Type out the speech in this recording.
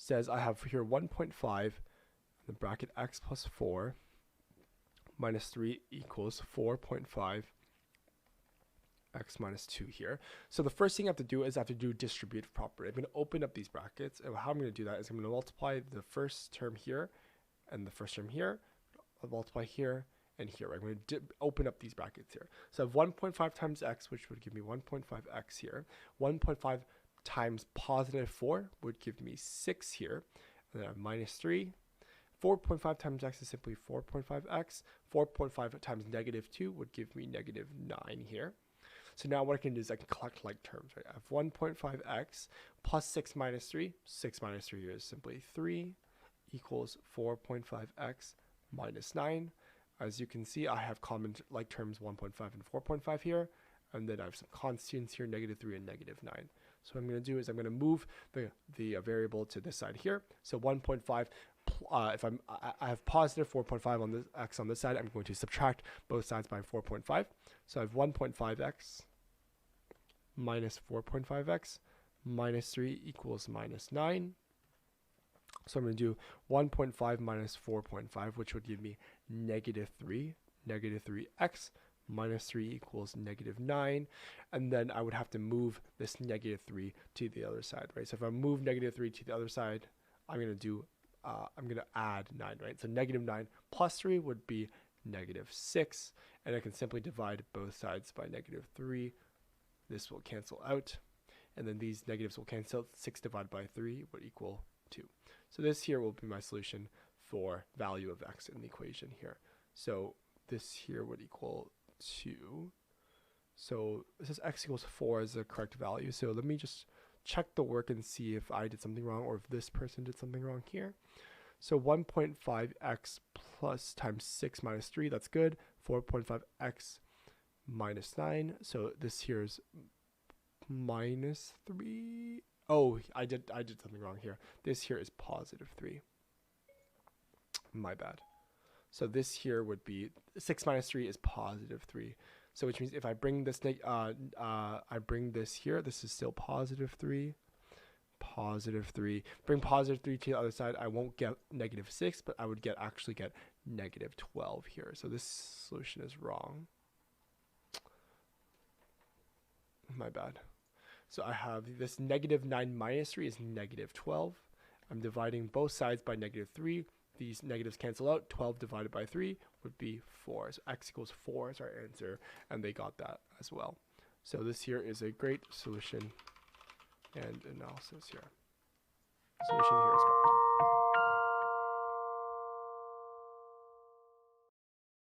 says I have here 1.5 in the bracket x plus 4 minus 3 equals 4.5 x minus 2 here. So the first thing I have to do is I have to do distributive property. I'm going to open up these brackets, and how I'm going to do that is I'm going to multiply the first term here and the first term here. I'll multiply here and here. I'm going to open up these brackets here. So I have 1.5 times x, which would give me 1.5x here. 1.5 times positive 4 would give me 6 here. And then I have minus 3. 4.5 times x is simply 4.5x. 4.5 times negative 2 would give me negative 9 here. So now what I can do is I can collect like terms, right? I have 1.5x plus 6 minus 3. 6 minus 3 is simply 3 equals 4.5x minus 9. As you can see, I have common like terms 1.5 and 4.5 here. And then I have some constants here, negative 3 and negative 9. So what I'm going to do is I'm going to move the variable to this side here. So 1.5, if I have positive 4.5 on this x on this side, I'm going to subtract both sides by 4.5. So I have 1.5x minus 4.5x minus 3 equals minus 9. So I'm going to do 1.5 minus 4.5, which would give me negative 3. Negative 3x minus 3 equals negative 9. And then I would have to move this negative 3 to the other side, right? So if I move negative 3 to the other side, I'm going to add 9, right? So negative 9 plus 3 would be negative 6. And I can simply divide both sides by negative 3. This will cancel out. And then these negatives will cancel. 6 divided by 3 would equal 2. So this here will be my solution for value of x in the equation here. So this here would equal 2. So this is x equals 4 as the correct value. So let me just check the work and see if I did something wrong or if this person did something wrong here. So 1.5x plus times 6 minus 3, that's good. 4.5x minus 9. So this here is minus 3. Oh, I did something wrong here. This here is positive 3. My bad. So this here would be 6 minus 3 is positive 3. So which means if I bring this I bring this here, this is still positive 3. Positive 3. Bring positive 3 to the other side, I won't get negative 6, but I would actually get negative 12 here. So this solution is wrong. My bad. So I have this negative 9 minus 3 is negative 12. I'm dividing both sides by negative 3. These negatives cancel out. 12 divided by 3 would be 4. So x equals 4 is our answer, and they got that as well. So this here is a great solution and analysis here. Solution here is correct.